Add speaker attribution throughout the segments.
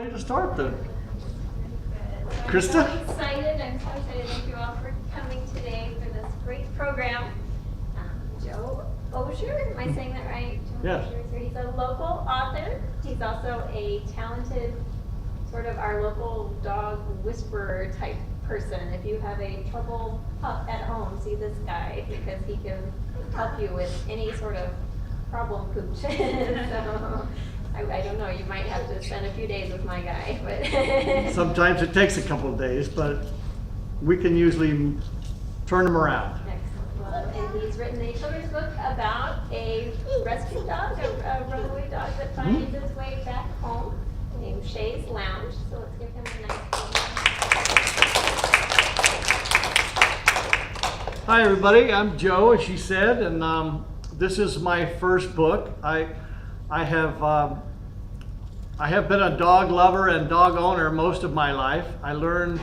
Speaker 1: ready to start then.
Speaker 2: Good.
Speaker 1: Krista?
Speaker 2: I'm so excited. I'm so excited. Thank you all for coming today for this great program. Joe Ozier, am I saying that right? Joe
Speaker 1: Yes.
Speaker 2: Ozier is here. He's a local author. He's also a talented, sort of our local dog whisperer type person. If you have a trouble pup at home, see this guy because he can help you with any sort of problem pooch. So I don't know, you might have to spend a few days with my guy, but
Speaker 1: Sometimes it takes a couple of days, but we can usually turn them around.
Speaker 2: excellent. Well, and he's written a children's book about a rescue dog, a runaway dog that finds his way back home, named Shea's Lounge. So let's give him a nice
Speaker 1: Hi everybody, I'm Joe, as she said, and this is my first book. I have been a dog lover and dog owner most of my life. I learned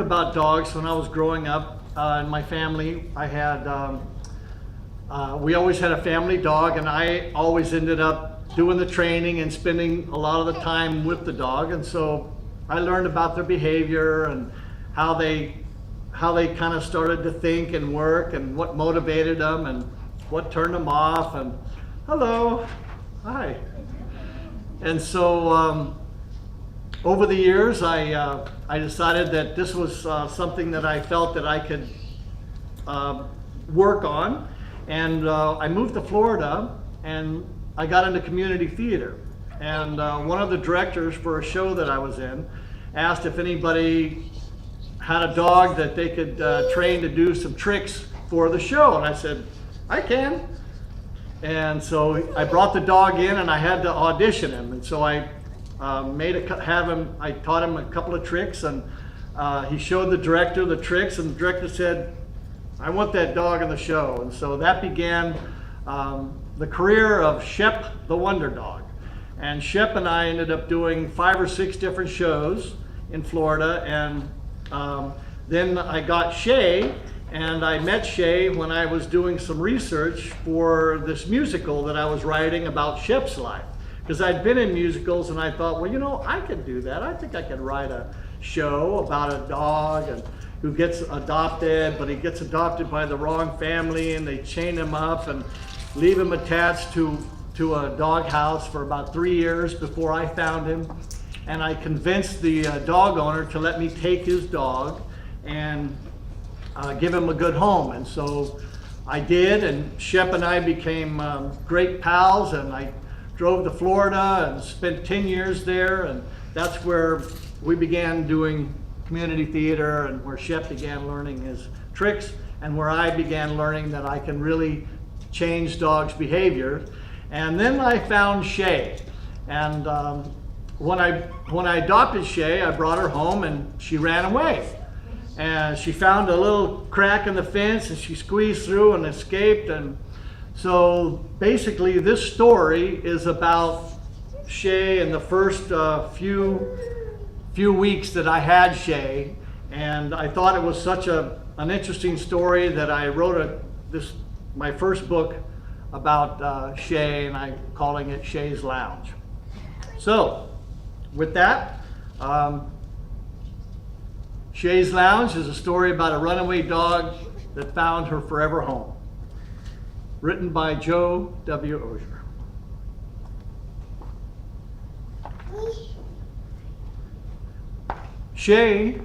Speaker 1: about dogs when I was growing up in my family. I had we always had a family dog, and I always ended up doing the training and spending a lot of the time with the dog, and so I learned about their behavior and how they kind of started to think and work and what motivated them and what turned them off. And hello, hi. And so over the years, I decided that this was something that I felt that I could work on. And I moved to Florida and I got into community theater. And one of the directors for a show that I was in asked if anybody had a dog that they could train to do some tricks for the show. And I said, I can. And so I brought the dog in and I had to audition him. And so I I taught him a couple of tricks, and he showed the director the tricks, and the director said, I want that dog in the show. And so that began the career of Shep the Wonder Dog. And Shep and I ended up doing 5 or 6 different shows in Florida, and then I got Shea, and I met Shea when I was doing some research for this musical that I was writing about Shep's life. Because I'd been in musicals and I thought, well, you know, I could do that. I think I could write a show about a dog who gets adopted, but he gets adopted by the wrong family, and they chain him up and leave him attached to a dog house for about 3 years before I found him. And I convinced the dog owner to let me take his dog and give him a good home. And so I did, and Shep and I became great pals, and I drove to Florida and spent 10 years there, and that's where we began doing community theater, and where Shep began learning his tricks, and where I began learning that I can really change dogs' behavior. And then I found Shea, and when I adopted Shea, I brought her home, and she ran away. And she found a little crack in the fence, and she squeezed through and escaped. And so basically this story is about Shea in the first few weeks that I had Shea. And I thought it was such an interesting story that I wrote my first book about Shea, and I'm calling it Shea's Lounge. So with that, Shea's Lounge is a story about a runaway dog that found her forever home. Written by Joe W. Ozier. Shea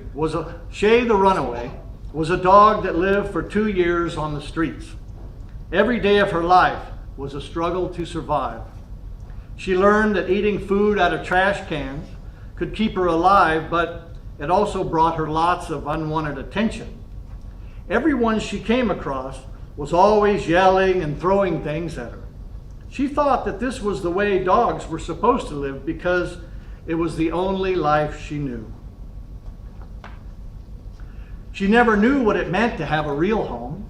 Speaker 1: the runaway was a dog that lived for 2 years on the streets. Every day of her life was a struggle to survive. She learned that eating food out of trash cans could keep her alive, but it also brought her lots of unwanted attention. Everyone she came across was always yelling and throwing things at her. She thought that this was the way dogs were supposed to live because it was the only life she knew. She never knew what it meant to have a real home.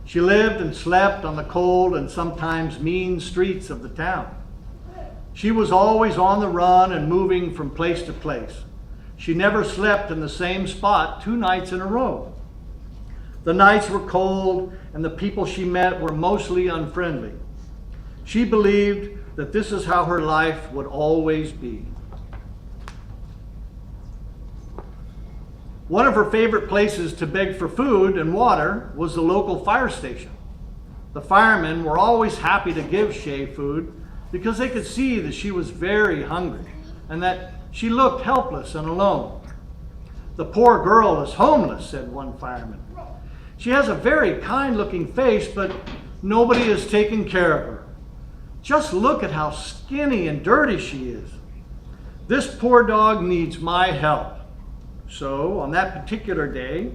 Speaker 1: She lived and slept on the cold and sometimes mean streets of the town. She was always on the run and moving from place to place. She never slept in the same spot 2 nights in a row. The nights were cold, and the people she met were mostly unfriendly. She believed that this is how her life would always be. One of her favorite places to beg for food and water was the local fire station. The firemen were always happy to give Shea food because they could see that she was very hungry and that she looked helpless and alone. "The poor girl is homeless," said one fireman. "She has a very kind-looking face, but nobody is taking care of her. Just look at how skinny and dirty she is. This poor dog needs my help." So, on that particular day,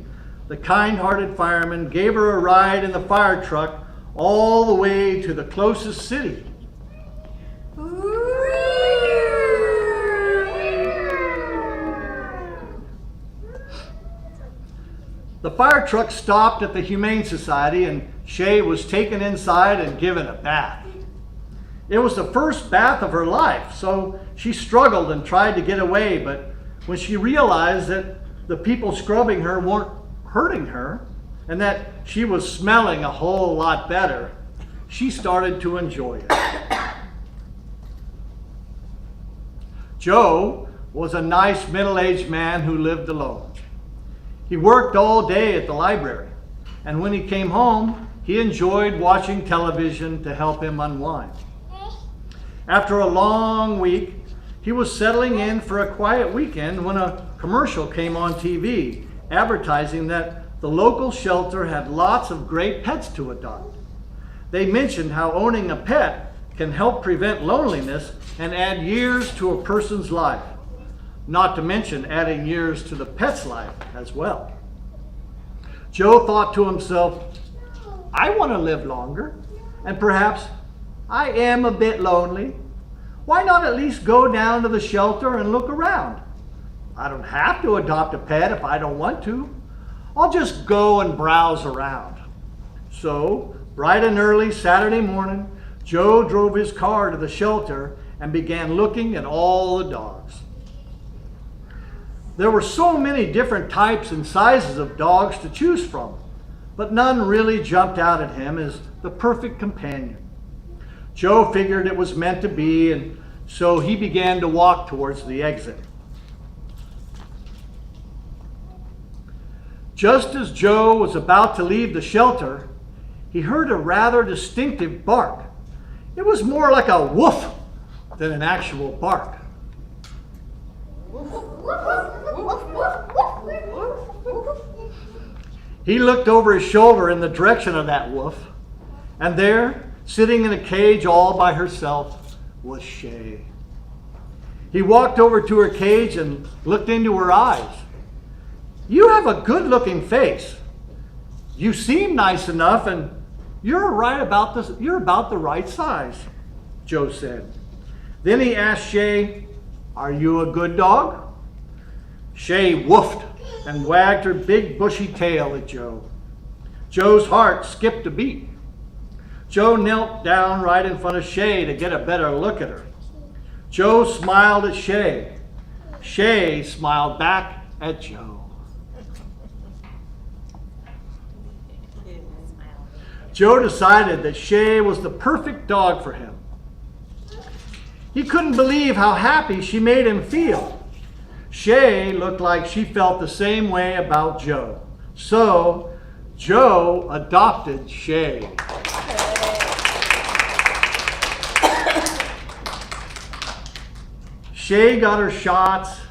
Speaker 1: the kind-hearted fireman gave her a ride in the fire truck all the way to the closest city. The fire truck stopped at the Humane Society and Shea was taken inside and given a bath. It was the first bath of her life, so she struggled and tried to get away, but when she realized that the people scrubbing her weren't hurting her and that she was smelling a whole lot better, she started to enjoy it. Joe was a nice middle-aged man who lived alone. He worked all day at the library, and when he came home, he enjoyed watching television to help him unwind. After a long week, he was settling in for a quiet weekend when a commercial came on TV advertising that the local shelter had lots of great pets to adopt. They mentioned how owning a pet can help prevent loneliness and add years to a person's life, not to mention adding years to the pet's life as well. Joe thought to himself, "I want to live longer, and perhaps I am a bit lonely. Why not at least go down to the shelter and look around? I don't have to adopt a pet if I don't want to. I'll just go and browse around." So, bright and early Saturday morning, Joe drove his car to the shelter and began looking at all the dogs. There were so many different types and sizes of dogs to choose from, but none really jumped out at him as the perfect companion. Joe figured it was meant to be, and so he began to walk towards the exit. Just as Joe was about to leave the shelter, he heard a rather distinctive bark. It was more like a woof than an actual bark. He looked over his shoulder in the direction of that woof, and there, sitting in a cage all by herself, was Shea. He walked over to her cage and looked into her eyes. "You have a good-looking face. You seem nice enough, and you're about the right size," Joe said. Then he asked Shea, "Are you a good dog?" Shea woofed and wagged her big bushy tail at Joe. Joe's heart skipped a beat. Joe knelt down right in front of Shea to get a better look at her. Joe smiled at Shea. Shea smiled back at Joe. Joe decided that Shea was the perfect dog for him. He couldn't believe how happy she made him feel. Shea looked like she felt the same way about Joe. So, Joe adopted Shea. Shea got her shots,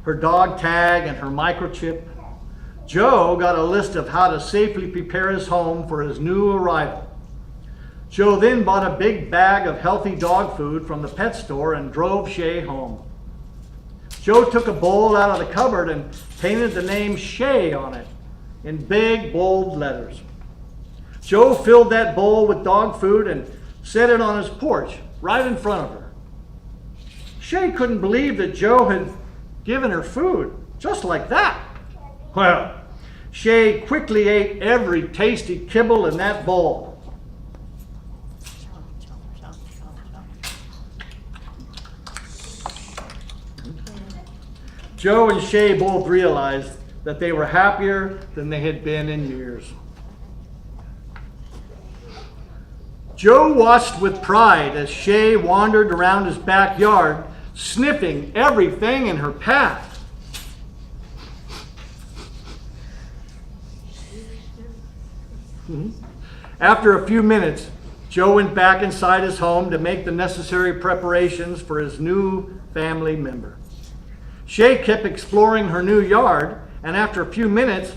Speaker 1: her dog tag, and her microchip. Joe got a list of how to safely prepare his home for his new arrival. Joe then bought a big bag of healthy dog food from the pet store and drove Shea home. Joe took a bowl out of the cupboard and painted the name Shea on it in big, bold letters. Joe filled that bowl with dog food and set it on his porch right in front of her. Shea couldn't believe that Joe had given her food just like that. Well, Shea quickly ate every tasty kibble in that bowl. Joe and Shea both realized that they were happier than they had been in years. Joe watched with pride as Shea wandered around his backyard, sniffing everything in her path. After a few minutes, Joe went back inside his home to make the necessary preparations for his new family member. Shea kept exploring her new yard, and after a few minutes,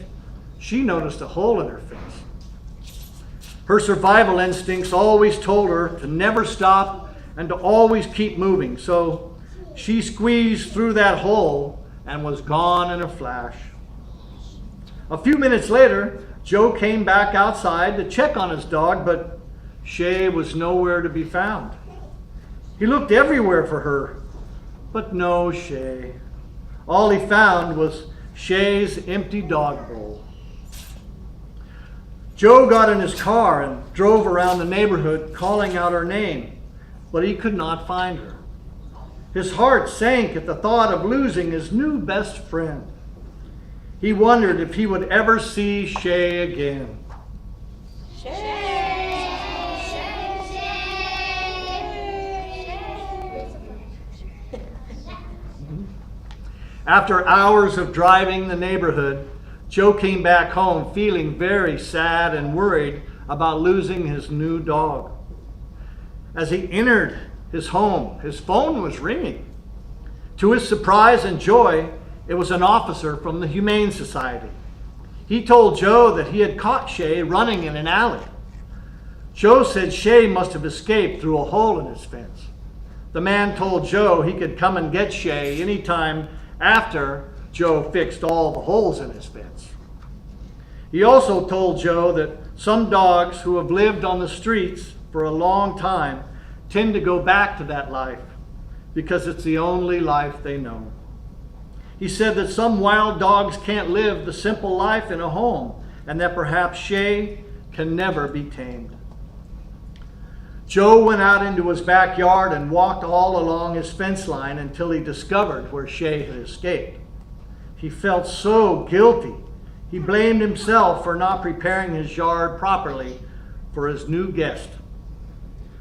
Speaker 1: she noticed a hole in her fence. Her survival instincts always told her to never stop and to always keep moving, so she squeezed through that hole and was gone in a flash. A few minutes later, Joe came back outside to check on his dog, but Shea was nowhere to be found. He looked everywhere for her, but no Shea. All he found was Shea's empty dog bowl. Joe got in his car and drove around the neighborhood calling out her name, but he could not find her. His heart sank at the thought of losing his new best friend. He wondered if he would ever see Shea again. After hours of driving the neighborhood, Joe came back home feeling very sad and worried about losing his new dog. As he entered his home, his phone was ringing. To his surprise and joy, it was an officer from the Humane Society. He told Joe that he had caught Shea running in an alley. Joe said Shea must have escaped through a hole in his fence. The man told Joe he could come and get Shea anytime after Joe fixed all the holes in his fence. He also told Joe that some dogs who have lived on the streets for a long time tend to go back to that life because it's the only life they know. He said that some wild dogs can't live the simple life in a home, and that perhaps Shea can never be tamed. Joe went out into his backyard and walked all along his fence line until he discovered where Shea had escaped. He felt so guilty. He blamed himself for not preparing his yard properly for his new guest.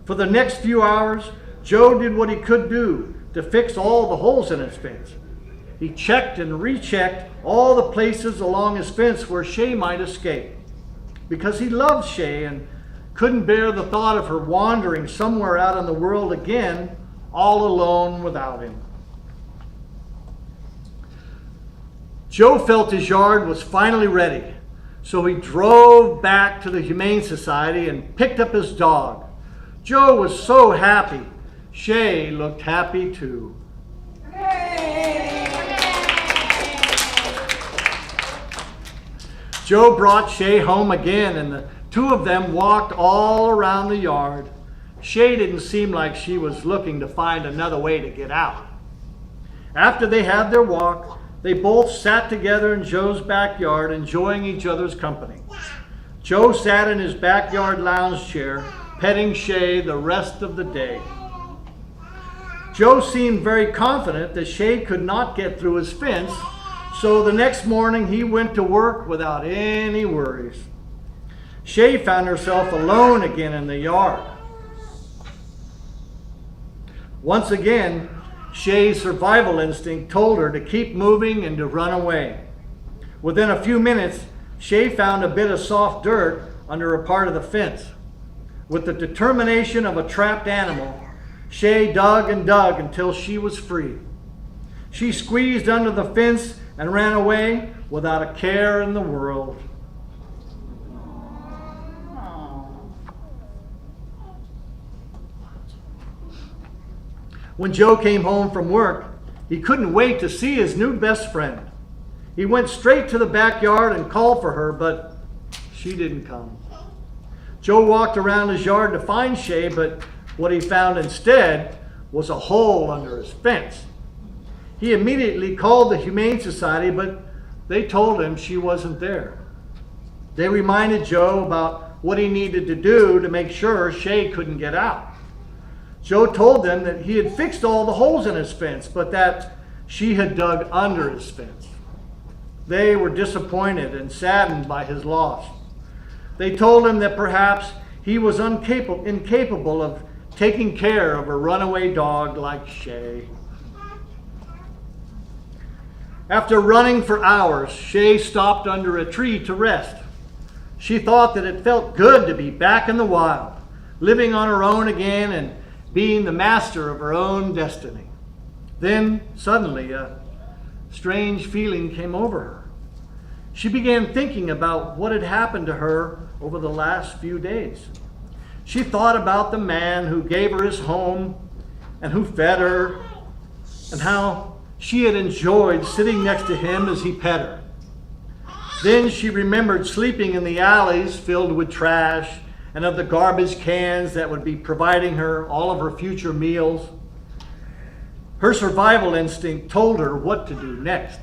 Speaker 1: For the next few hours, Joe did what he could do to fix all the holes in his fence. He checked and rechecked all the places along his fence where Shea might escape, because he loved Shea and couldn't bear the thought of her wandering somewhere out in the world again, all alone without him. Joe felt his yard was finally ready, so he drove back to the Humane Society and picked up his dog. Joe was so happy. Shea looked happy too. Joe brought Shea home again, and the two of them walked all around the yard. Shea didn't seem like she was looking to find another way to get out. After they had their walk, they both sat together in Joe's backyard, enjoying each other's company. Joe sat in his backyard lounge chair, petting Shea the rest of the day. Joe seemed very confident that Shea could not get through his fence, so the next morning he went to work without any worries. Shea found herself alone again in the yard. Once again, Shea's survival instinct told her to keep moving and to run away. Within a few minutes, Shea found a bit of soft dirt under a part of the fence. With the determination of a trapped animal, Shea dug and dug until she was free. She squeezed under the fence and ran away without a care in the world. When Joe came home from work, he couldn't wait to see his new best friend. He went straight to the backyard and called for her, but she didn't come. Joe walked around his yard to find Shea, but what he found instead was a hole under his fence. He immediately called the Humane Society, but they told him she wasn't there. They reminded Joe about what he needed to do to make sure Shea couldn't get out. Joe told them that he had fixed all the holes in his fence, but that she had dug under his fence. They were disappointed and saddened by his loss. They told him that perhaps he was incapable of taking care of a runaway dog like Shea. After running for hours, Shea stopped under a tree to rest. She thought that it felt good to be back in the wild, living on her own again and being the master of her own destiny. Then, suddenly, a strange feeling came over her. She began thinking about what had happened to her over the last few days. She thought about the man who gave her his home and who fed her, and how she had enjoyed sitting next to him as he pet her. Then she remembered sleeping in the alleys filled with trash and of the garbage cans that would be providing her all of her future meals. Her survival instinct told her what to do next.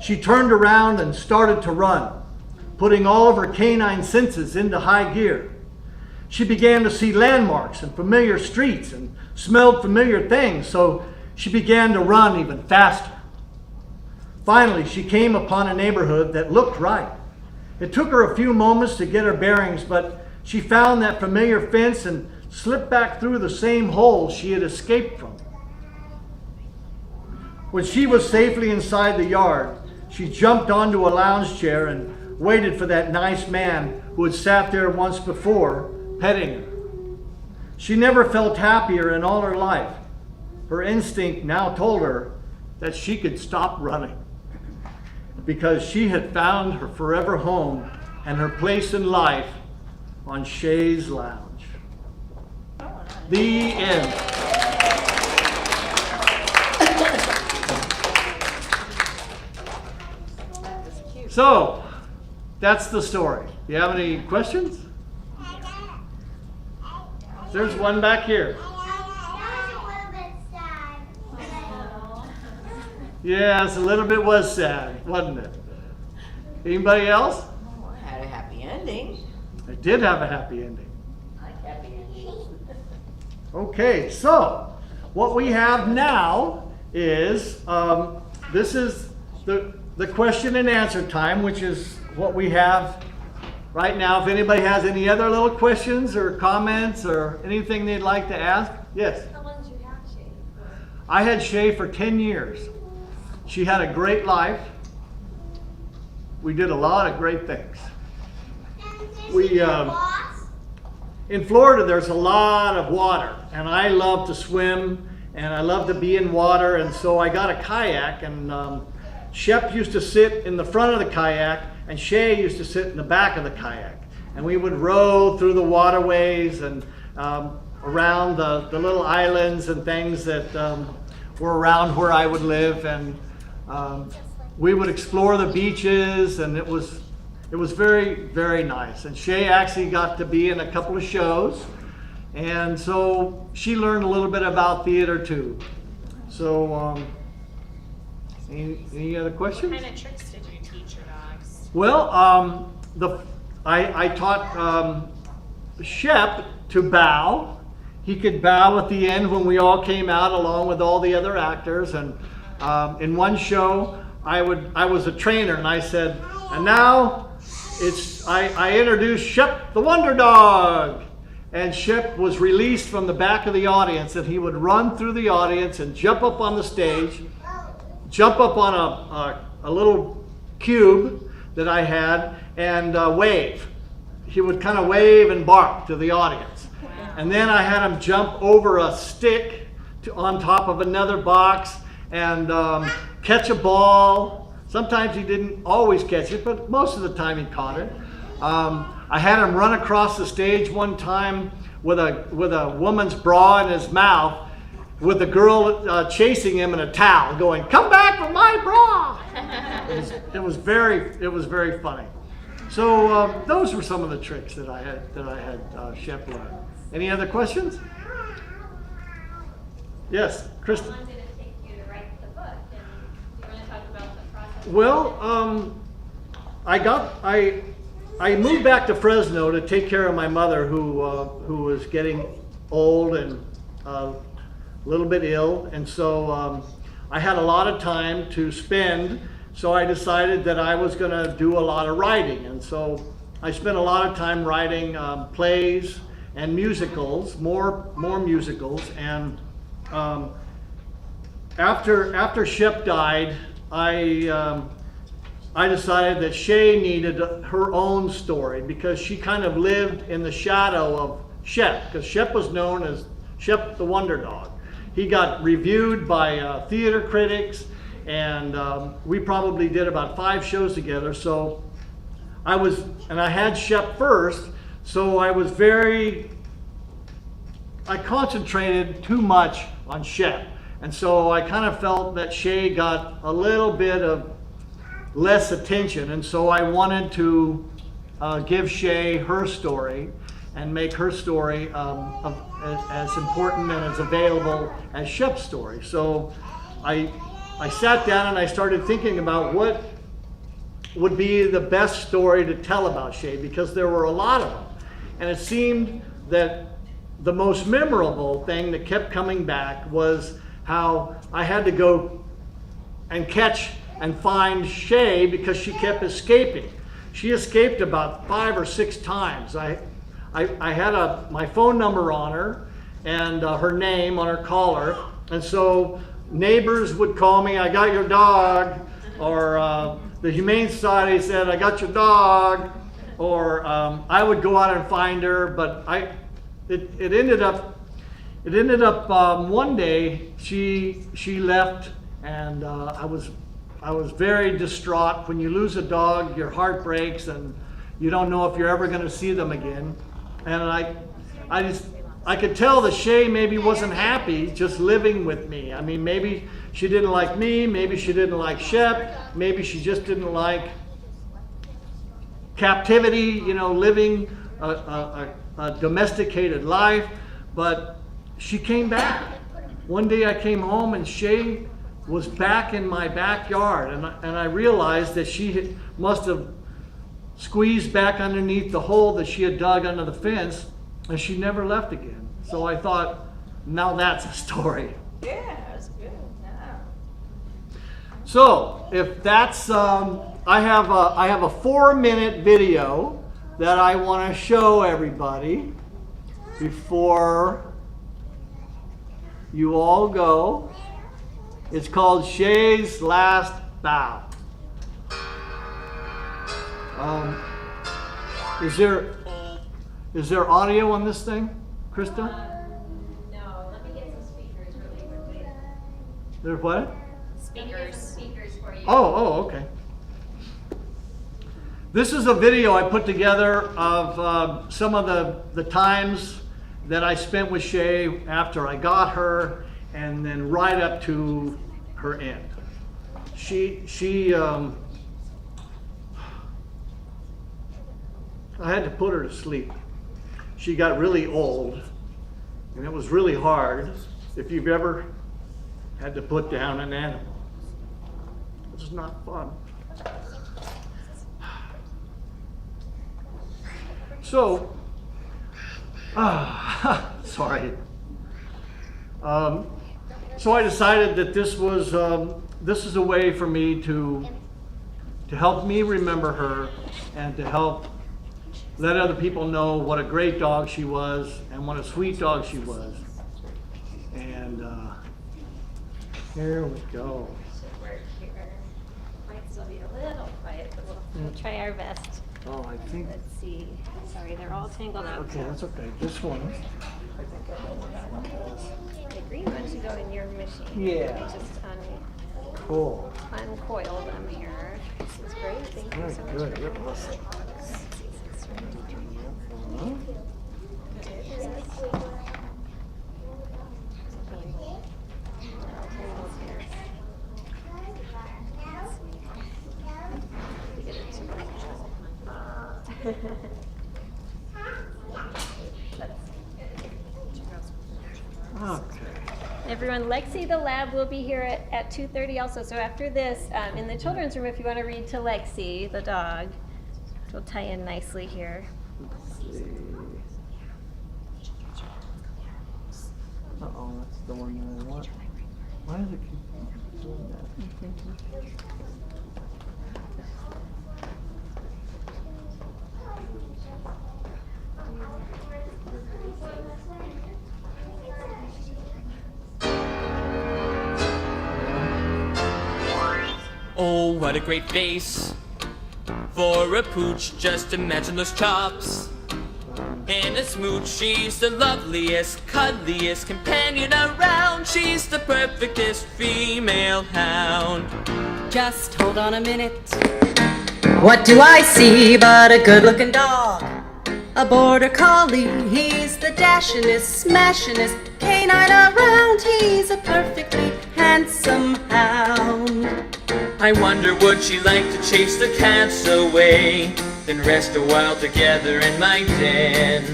Speaker 1: She turned around and started to run, putting all of her canine senses into high gear. She began to see landmarks and familiar streets and smelled familiar things, so she began to run even faster. Finally, she came upon a neighborhood that looked right. It took her a few moments to get her bearings, but she found that familiar fence and slipped back through the same hole she had escaped from. When she was safely inside the yard, she jumped onto a lounge chair and waited for that nice man who had sat there once before, petting her. She never felt happier in all her life. Her instinct now told her that she could stop running, because she had found her forever home and her place in life on Shea's lounge. The end. So, that's the story. Do you have any questions? There's one back here. Yes, a little bit was sad, wasn't it? Anybody else?
Speaker 3: Oh, I had a happy ending.
Speaker 1: I did have a happy ending.
Speaker 3: I like happy endings.
Speaker 1: Okay, so what we have now is, this is the question and answer time, which is what we have right now. If anybody has any other little questions or comments or anything they'd like to ask. Yes?
Speaker 2: How long did you have Shea?
Speaker 1: I had Shea for 10 years. She had a great life. We did a lot of great things. We, in Florida, there's a lot of water, and I love to swim, and I love to be in water, and so I got a kayak, and Shep used to sit in the front of the kayak, and Shea used to sit in the back of the kayak. And we would row through the waterways and around the little islands and things that were around where I would live, and we would explore the beaches, and it was very, very nice. And Shea actually got to be in a couple of shows, and so she learned a little bit about theater too. So, any other questions?
Speaker 4: What kind of tricks did you teach your dogs?
Speaker 1: Well, I taught Shep to bow. He could bow at the end when we all came out along with all the other actors. And in one show, I was a trainer, and I said, and now I introduced Shep the Wonder Dog. And Shep was released from the back of the audience, and he would run through the audience and jump up on the stage, jump up on a little cube that I had, and wave. He would kind of wave and bark to the audience. And then I had him jump over a stick on top of another box and catch a ball. Sometimes he didn't always catch it, but most of the time he caught it. I had him run across the stage one time with a woman's bra in his mouth, with a girl chasing him in a towel, going, "Come back with my bra!" It was very funny. So those were some of the tricks that I had Shep learn. Any other questions? Yes, Kristen.
Speaker 2: How long did it take you to write the book? And do you want to talk about the process?
Speaker 1: Well, I moved back to Fresno to take care of my mother, who was getting old and a little bit ill, and so I had a lot of time to spend. So I decided that I was going to do a lot of writing, and so I spent a lot of time writing plays and musicals, more musicals. And after Shep died, I I decided that Shea needed her own story because she kind of lived in the shadow of Shep, because Shep was known as Shep the Wonder Dog. He got reviewed by theater critics, and we probably did about 5 shows together. So I had Shep first, so I concentrated too much on Shep. And so I kind of felt that Shea got a little bit of less attention. And so I wanted to give Shea her story and make her story as important and as available as Shep's story. So I sat down and I started thinking about what would be the best story to tell about Shea, because there were a lot of them. And it seemed that the most memorable thing that kept coming back was how I had to go and catch and find Shea because she kept escaping. She escaped about 5 or 6 times. I had my phone number on her and her name on her collar, and so neighbors would call me, "I got your dog," or the Humane Society said, "I got your dog," or I would go out and find her. But it ended up one day she left, and I was very distraught. When you lose a dog, your heart breaks and you don't know if you're ever going to see them again. And I could tell that Shea maybe wasn't happy just living with me. I mean, maybe she didn't like me, maybe she didn't like Shep, maybe she just didn't like captivity, living a domesticated life. But she came back. One day I came home and Shea was back in my backyard, and I realized that she must have squeezed back underneath the hole that she had dug under the fence, and she never left again. So I thought, now that's a story.
Speaker 3: Yeah, that's good. Yeah.
Speaker 1: So if that's, I have a 4-minute video that I want to show everybody before you all go. It's called Shea's Last Bow. Is there audio on this thing, Krista?
Speaker 2: No, let me get some speakers really quickly.
Speaker 1: There's what?
Speaker 2: Let me get some speakers for you.
Speaker 1: Oh, okay. This is a video I put together of some of the times that I spent with Shea after I got her, and then right up to her end. I had to put her to sleep. She got really old, and it was really hard if you've ever had to put down an animal. It's not fun. So, sorry. So I decided that this is a way for me to help me remember her and to help let other people know what a great dog she was and what a sweet dog she was. And here we go.
Speaker 2: Work here. Might still be a little quiet, but we'll try our best.
Speaker 1: Oh, I think.
Speaker 2: Let's see. Sorry, they're all tangled up.
Speaker 1: Okay, that's okay. This one.
Speaker 2: The green one should go in your machine.
Speaker 1: Yeah.
Speaker 2: I just
Speaker 1: Cool.
Speaker 2: uncoiled them here. This is great. Thank you
Speaker 1: Very
Speaker 2: so much.
Speaker 1: good.
Speaker 2: for
Speaker 1: Yep.
Speaker 2: doing this.
Speaker 1: Okay.
Speaker 2: Everyone, Lexi the lab will be here at 2:30 also. So after this, in the children's room, if you want to read to Lexi, the dog, which will tie in nicely here.
Speaker 1: Let's see. Uh-oh, that's the one that I want. Why does it keep doing that?
Speaker 5: Oh, what a great face for a pooch, just imagine those chops. In a smooch, she's the loveliest, cuddliest companion around. She's the perfectest female hound.
Speaker 6: Just hold on a minute. What do I see but a good-looking dog? A border collie, he's the dashingest, smashingest canine around. He's a perfectly handsome hound.
Speaker 5: I wonder would she like to chase the cats away, then rest a while together in my den.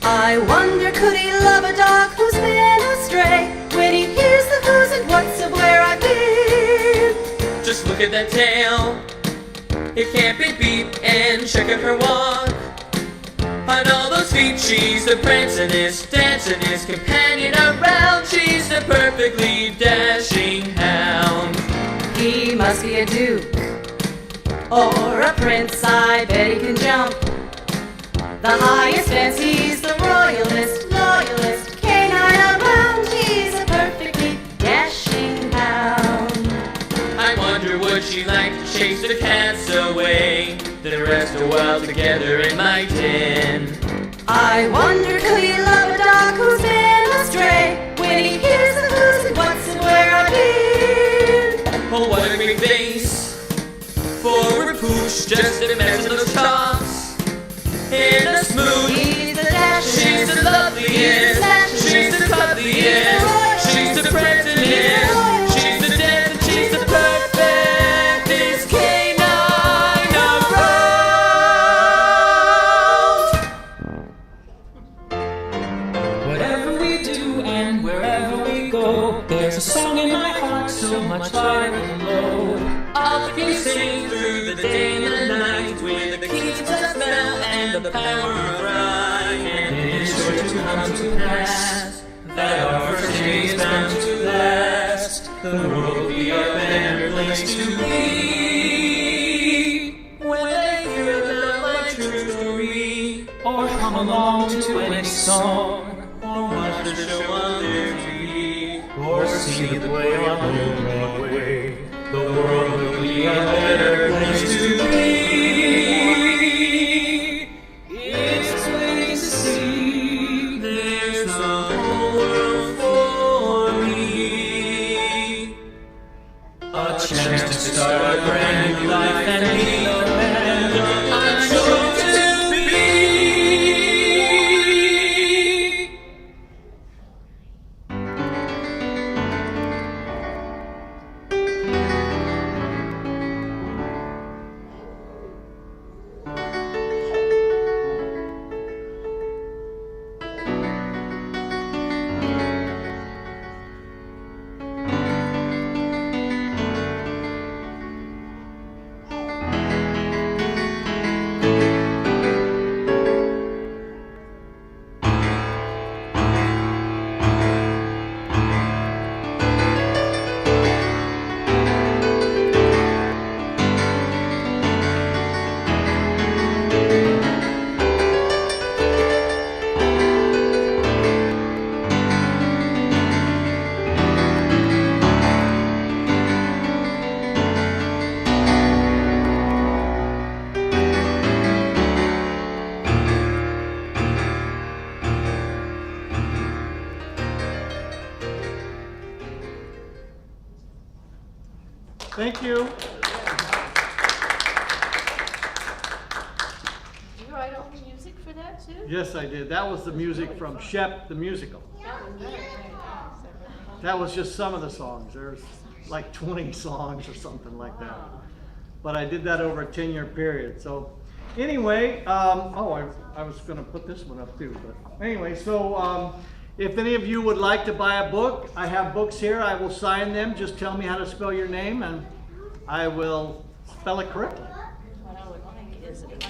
Speaker 6: I wonder could he love a dog who's been astray, when he hears the who's and what's of where I've been.
Speaker 5: Just look at that tail, it can't be beat, and check out her walk. On all those feet, she's the prancingest, dancingest companion around. She's the perfectly dashing hound.
Speaker 6: He must be a duke or a prince, I bet he can jump the highest fence. He's the royalest, loyalist canine around. He's a perfectly dashing hound.
Speaker 5: I wonder would she like to chase the cats away, then rest a while together in my den.
Speaker 6: I wonder could he love a dog who's been astray, when he hears the who's and what's and where I've been.
Speaker 5: Oh, what a great face for a pooch, just imagine those chops. In a smooth,
Speaker 6: He's the dashingest,
Speaker 5: she's the loveliest, she's the cuddliest, she's the presidentiest, she's the dancing, she's the perfectest canine around.
Speaker 7: Whatever we do and wherever we go, there's a song in my heart so much higher and low.
Speaker 5: I'll keep singing through the day and the night, with the keys to smell and the power of rhyme. And it is sure to come to pass that our first day is bound to last. The world will be a better place to be when they hear a love like true story,
Speaker 7: Or hum along to any song,
Speaker 5: or watch the show on their TV,
Speaker 7: or see the play on Broadway. The world will be a better place to be. It's plain to see
Speaker 5: there's a whole world for me.
Speaker 7: a chance to start a brand new life and be the man I'm sure to be.
Speaker 1: Thank you.
Speaker 3: Did you write all the music for that too?
Speaker 1: Yes, I did. That was the music from Shep the musical.
Speaker 3: That was very nice.
Speaker 1: That was just some of the songs. There's like 20 songs or something like that. But I did that over a 10-year period. So anyway, I was going to put this one up too. But anyway, so if any of you would like to buy a book, I have books here. I will sign them. Just tell me how to spell your name and I will spell it correctly.
Speaker 3: What I would like is if
Speaker 2: Please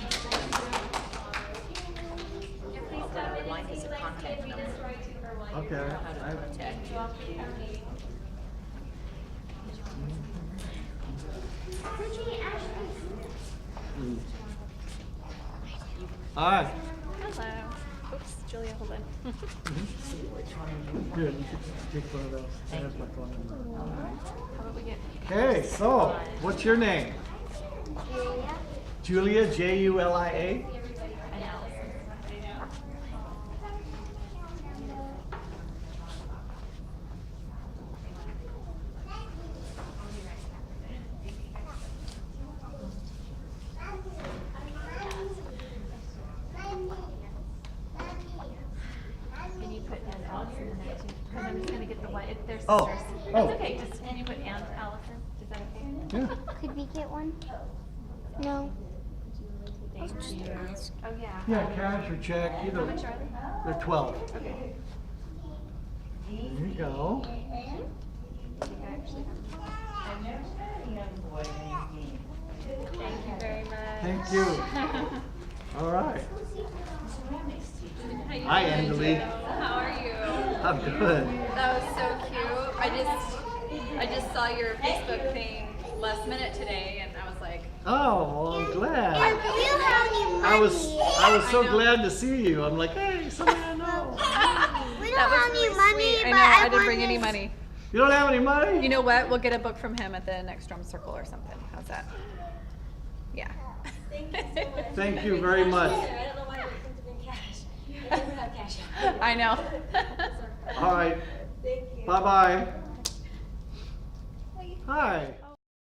Speaker 2: stop in and see like Kid read a story to her while you're
Speaker 1: Okay.
Speaker 3: how to contact you.
Speaker 2: walking our meeting.
Speaker 1: All right.
Speaker 4: Hello. Oops,
Speaker 2: Julia, hold on.
Speaker 1: Here, you can take one of those. I have my phone number.
Speaker 2: How about we get
Speaker 1: Okay, so what's your name? Julia, Julia,
Speaker 2: an Allison? Can you put Aunt Allison in there too? Because I'm just gonna get the one, if there's sisters.
Speaker 1: Oh,
Speaker 2: That's
Speaker 1: oh.
Speaker 2: okay, just, can you put Aunt Allison? Is that okay?
Speaker 1: Yeah.
Speaker 8: Could we get one? No.
Speaker 2: Thank you. Oh, yeah.
Speaker 1: Yeah, cash or check,
Speaker 2: How
Speaker 1: either.
Speaker 2: much are they?
Speaker 1: They're 12.
Speaker 2: Okay.
Speaker 1: There you go.
Speaker 2: I think I actually have. Thank you very much.
Speaker 1: Thank you. All right. Hi, Angelique.
Speaker 9: How are you?
Speaker 1: I'm good.
Speaker 9: That was so cute. I just saw your Facebook thing last minute today, and I was like,
Speaker 1: Oh, well, I'm glad.
Speaker 8: If you have any money,
Speaker 1: I was so
Speaker 9: I know.
Speaker 1: glad to see you. I'm like, hey, somebody I know.
Speaker 8: we don't
Speaker 9: that was
Speaker 8: have any
Speaker 9: really
Speaker 8: money,
Speaker 9: sweet. I
Speaker 8: but
Speaker 9: know, I didn't
Speaker 8: want
Speaker 9: bring any
Speaker 8: this-
Speaker 9: money.
Speaker 1: You don't have any money?
Speaker 9: You know what? We'll get a book from him at the next drum circle or something. How's that? Yeah.
Speaker 2: Thank you so much.
Speaker 1: Thank you very much.
Speaker 2: I don't know why it printed in cash. I never have cash.
Speaker 9: I know.
Speaker 1: All right.
Speaker 2: Thank you.
Speaker 1: Bye-bye. Hi.